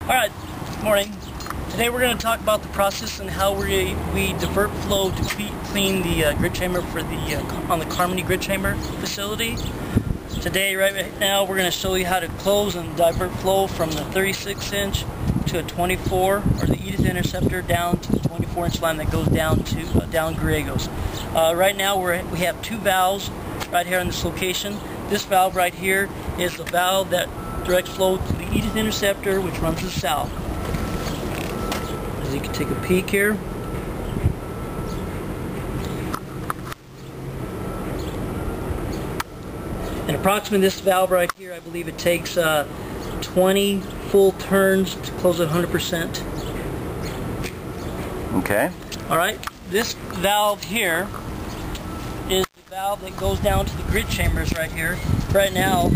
Alright, morning. Today we're going to talk about the process and how we divert flow to clean the grit chamber for on the Carmony grit chamber facility. Today, right now, we're going to show you how to close and divert flow from the 36-inch to a 24, or the Edith interceptor, down to the 24-inch line that goes down to down Griegos. Right now we have two valves right here in this location. This valve right here is the valve that directs flow to the Edith interceptor, which runs to the south. As you can take a peek here. And approximately this valve right here, I believe it takes 20 full turns to close it 100%. Okay. Alright, this valve here is the valve that goes down to the grit chambers right here, right now,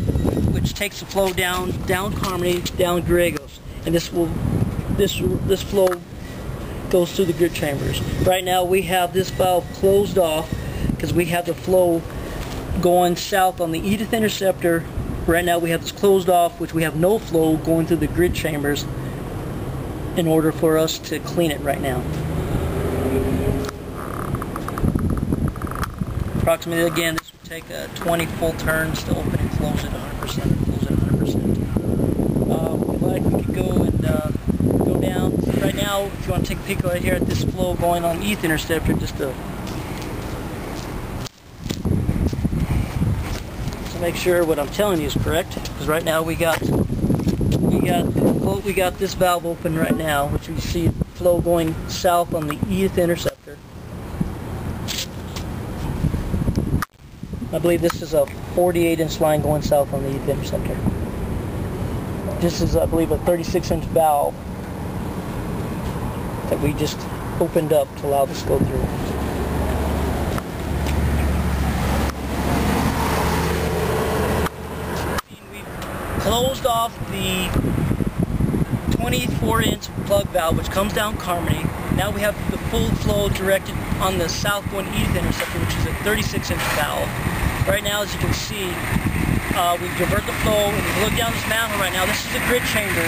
which takes the flow down Carmony, down Griegos. And this flow goes through the grit chambers. Right now we have this valve closed off because we have the flow going south on the Edith interceptor. Right now we have this closed off, which we have no flow going through the grit chambers in order for us to clean it right now. Approximately, again, this would take 20 full turns to open and close it 100%. Close it 100%. If we could go and go down. Right now, if you want to take a peek right here at this flow going on the Edith interceptor, just to make sure what I'm telling you is correct, because right now we got this valve open right now, which we see flow going south on the Edith interceptor. I believe this is a 48-inch line going south on the Edith interceptor. This is, I believe, a 36-inch valve that we just opened up to allow this to go through. Closed off the 24-inch plug valve, which comes down Carmony. Now we have the full flow directed on the southbound Edith interceptor, which is a 36-inch valve. Right now, as you can see, we divert the flow, and if you look down this manhole right now, this is a grit chamber,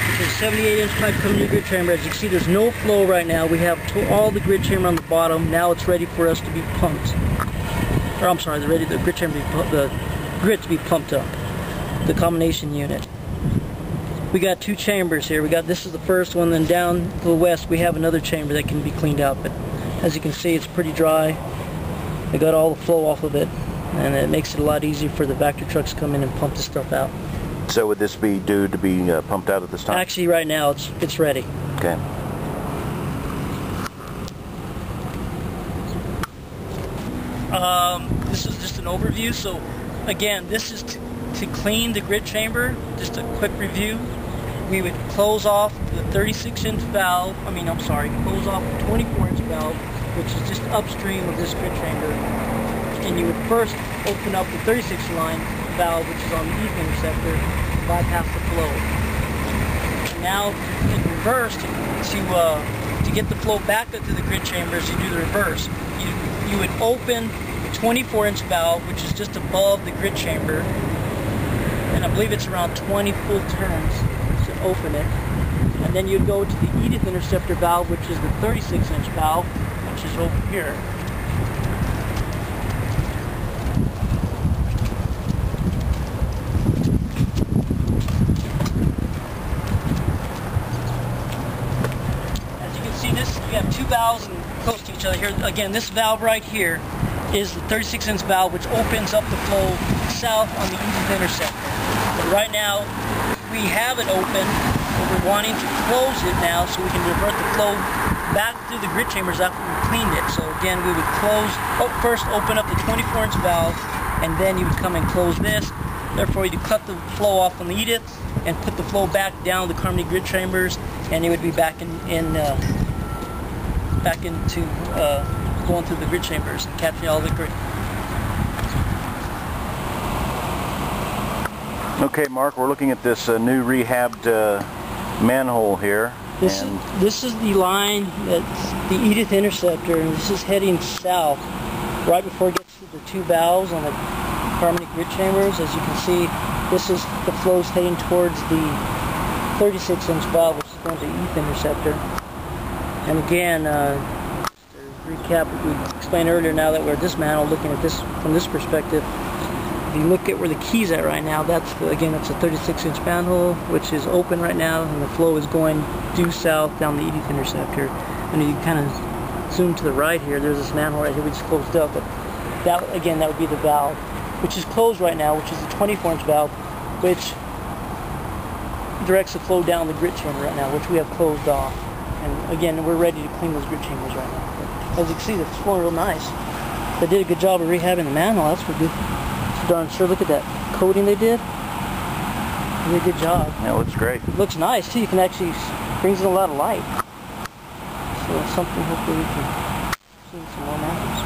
which is a 78-inch pipe coming to the grit chamber. As you can see, there's no flow right now. We have all the grit chamber on the bottom. Now it's ready for us to be pumped. Or I'm sorry, the grit chamber, the grit to be pumped up. The combination unit. We got two chambers here. This is the first one, then down to the west we have another chamber that can be cleaned out. But as you can see, it's pretty dry. We got all the flow off of it, and it makes it a lot easier for the Vector trucks to come in and pump this stuff out. So would this be due to be pumped out at this time? Actually, right now it's ready. Okay. This is just an overview. So again, this is to clean the grit chamber. Just a quick review. We would close off the 36-inch valve. Close off the 24-inch valve, which is just upstream of this grit chamber. And you would first open up the 36 line valve, which is on the Edith interceptor, to bypass the flow. Now, in reverse, to get the flow back up to the grit chambers, you do the reverse. You would open the 24-inch valve, which is just above the grit chamber, and I believe it's around 20 full turns to open it. And then you'd go to the Edith interceptor valve, which is the 36-inch valve, which is over here. As you can see, we have two valves close to each other here. Again, this valve right here is the 36-inch valve, which opens up the flow south on the Edith interceptor. But right now, we have it open, but we're wanting to close it now so we can divert the flow back through the grit chambers after we cleaned it. So again, we would first open up the 24-inch valve, and then you would come and close this. Therefore, you'd cut the flow off on the Edith and put the flow back down the Carmony grit chambers, and it would be back into going through the grit chambers and capturing all the grit. Okay, Mark, we're looking at this new rehabbed manhole here. This is the line that's the Edith interceptor, and this is heading south right before it gets to the two valves on the Carmony grit chambers. As you can see, this is the flows heading towards the 36-inch valve, which is going to Edith interceptor. And again, just to recap what we explained earlier, now that we're at this manhole, looking at this from this perspective, if you look at where the key's at right now, that's again, that's a 36-inch manhole, which is open right now, and the flow is going due south down the Edith interceptor. And you kind of zoom to the right here, there's this manhole right here we just closed up, but that, again, that would be the valve, which is closed right now, which is a 24-inch valve, which directs the flow down the grit chamber right now, which we have closed off. And again, we're ready to clean those grit chambers right now. But as you can see, it's flowing real nice. They did a good job of rehabbing the manhole, that's for good. Darn sure, look at that coating they did. Really good job. Yeah, it looks great. It looks nice too. You can actually, brings in a lot of light. So it's something hopefully we can see some more manholes.